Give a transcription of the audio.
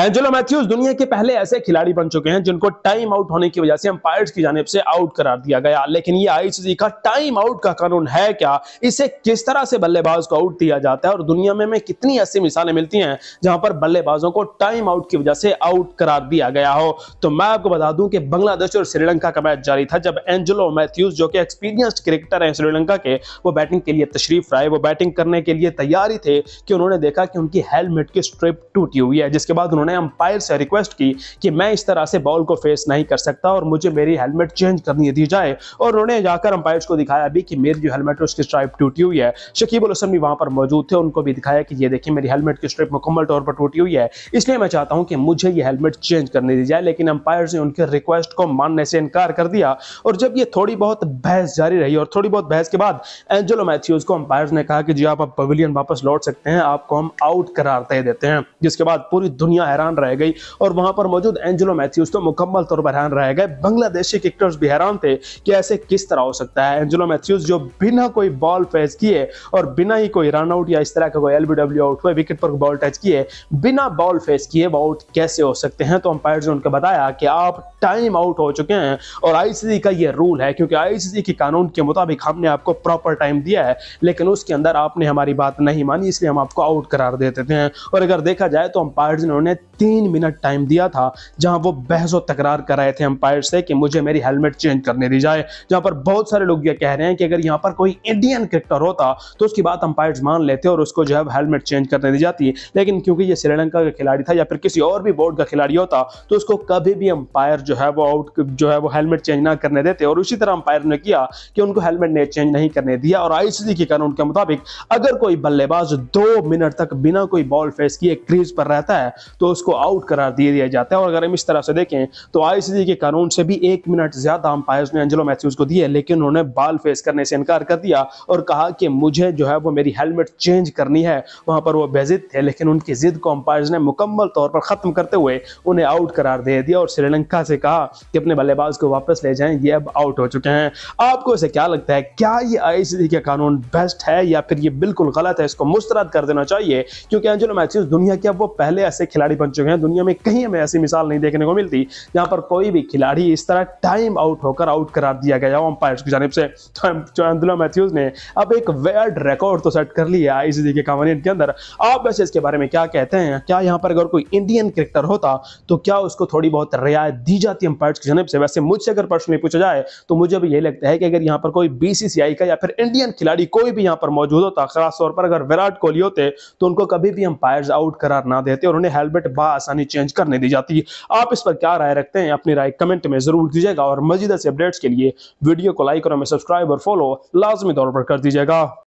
Angelo Mathews दुनिया के पहले ऐसे खिलाड़ी बन चुके हैं जिनको टाइम आउट होने की वजह से अंपायर्स की जानिब से आउट करार दिया गया। लेकिन ये आईसीसी का टाइम आउट का कानून है क्या, इसे किस तरह से बल्लेबाज को आउट दिया जाता है और दुनिया में कितनी ऐसी मिसालें मिलती हैं जहां पर बल्लेबाजों को टाइम आउट की वजह से आउट करार दिया गया हो। तो मैं आपको बता दूं कि बांग्लादेश और श्रीलंका का मैच जारी था जब एंजेलो मैथ्यूज, जो कि एक्सपीरियंस्ड क्रिकेटर हैं श्रीलंका के, वो बैटिंग के लिए तशरीफ लाए। वो बैटिंग करने के लिए तैयारी थे कि उन्होंने देखा कि उनकी हेलमेट की स्ट्रिप टूटी हुई है, जिसके बाद उन्होंने अंपायर से रिक्वेस्ट की कि मैं इस तरह से बॉल को फेस नहीं कर सकता और मुझे मेरी हेलमेट चेंज करनी दी जाए। और उन्होंने जाकर अंपायर्स को दिखाया भी कि मेरी जो हेलमेट है उसकी स्ट्राइप टूटी हुई है। शकीब अल हसन भी वहां पर मौजूद थे, उनको भी दिखाया कि ये देखिए मेरी हेलमेट की स्ट्रिप मुकम्मल तौर पर टूटी हुई है, इसलिए मैं चाहता हूं कि मुझे ये हेलमेट चेंज करने दी जाए। लेकिन अंपायर्स ने उनके रिक्वेस्ट को मानने से इनकार कर दिया। और जब ये थोड़ी बहुत बहस जारी रही और थोड़ी बहुत बहस के बाद एंजेलो मैथ्यूज को अंपायर्स ने कहा कि जी आप पवेलियन वापस लौट सकते हैं, आपको हम आउट करार दे देते हैं। जिसके बाद पूरी दुनिया हैरान रह गई और वहां पर मौजूद एंजेलो मैथ्यूज तो मुकम्मल तौर पर हैरान रह गए। बांग्लादेशी क्रिकेटर्स भी हैरान थे कि ऐसे किस तरह हो सकता है। एंजेलो मैथ्यूज जो बिना कोई बॉल फेस किए और बिना ही कोई रन आउट या इस तरह का कोई एलबीडब्ल्यू आउट हुए, विकेट पर बॉल टच किए, बिना बॉल फेस किए वो आउट कैसे हो सकते हैं। तो अंपायर ने उनको बताया कि आप टाइम आउट हो चुके हैं और आईसीसी का ये रूल है, क्योंकि आईसीसी के कानून के मुताबिक हमने आपको प्रॉपर टाइम दिया है लेकिन उसके अंदर आपने हमारी बात नहीं मानी, इसलिए हम आपको आउट करार दे देते हैं। और अगर देखा जाए तो अंपायर्स ने उन्हें 3 मिनट टाइम दिया था जहां वो बहस और तकरार कर रहे थे अंपायर से कि मुझे मेरी हेलमेट चेंज करने दी जाए। जहां पर बहुत सारे लोग ये कह रहे हैं कि अगर यहां पर कोई इंडियन क्रिकेटर होता तो उसकी बात अंपायर्स मान लेते और उसको जो है हेलमेट चेंज करने दी जाती। लेकिन क्योंकि ये श्रीलंका का खिलाड़ी था या फिर किसी और भी बोर्ड का खिलाड़ी होता तो उसको कभी भी अंपायर जो है वो आउट जो है वो हेलमेट चेंज ना करने देते। और उसी तरह अंपायर ने किया कि उनको हेलमेट ने चेंज नहीं करने दिया। और आईसीसी के कानून के मुताबिक अगर कोई बल्लेबाज 2 मिनट तक बिना कोई बॉल फेस किए क्रीज पर रहता है तो उसको आउट करार दिया जाता है। और अगर हम इस तरह से देखें तो आईसीसी के कानून से भी 1 मिनट ज्यादा अंपायर्स ने एंजेलो मैथ्यूज को दिए, लेकिन उन्होंने बॉल फेस करने से इनकार कर दिया और कहा कि मुझे जो है वो मेरी हेलमेट चेंज करनी है। वहां पर वो बेजिद थे लेकिन उनकी जिद को अंपायर्स ने मुकम्मल तौर पर खत्म करते हुए उन्हें आउट करार दे दिया और श्रीलंका से कहा कि अपने बल्लेबाज को वापस ले जाएं, ये अब आउट हो चुके हैं। आपको इसे क्या लगता है, क्या ये आईसीसी का कानून बेस्ट है या फिर ये बिल्कुल गलत है? इसको मुस्तरद कर देना चाहिए, क्योंकि एंजेलो मैथ्यूज दुनिया के अब वो पहले ऐसे खिलाड़ी बन चुके हैं, दुनिया में कहीं हमें ऐसी मिसाल नहीं देखने को मिलती जहां पर कोई भी खिलाड़ी इस तरह टाइम आउट होकर आउट करार दिया गया हो अंपायर्स की जानिब से। तो एंजेलो मैथ्यूज ने अब एक वर्ल्ड रिकॉर्ड तो सेट कर लिया आईसीसी के कानून के अंदर। आप वैसे इसके बारे में क्या कहते हैं? क्या यहां पर अगर कोई इंडियन क्रिकेटर होता तो क्या उसको थोड़ी बहुत रियायत दी जाती अंपायर्स की जानिब से? वैसे मुझसे अगर पर्सनली पूछा जाए तो मुझे भी यही लगता है कि अगर यहां पर कोई बीसीसीआई का या फिर इंडियन खिलाड़ी कोई भी यहां पर मौजूद होता, खास तौर पर अगर विराट कोहली होते, तो उनको कभी भी अंपायर्स आउट करार ना देते और उन्हें हेलमेट बआसानी चेंज करने दी जाती। आप इस पर क्या राय रखते हैं? अपनी राय कमेंट में जरूर दीजिएगा और मजीद ऐसे अपडेट्स के लिए वीडियो को लाइक और हमें सब्सक्राइब और फॉलो लाजमी तौर पर कर दीजिएगा।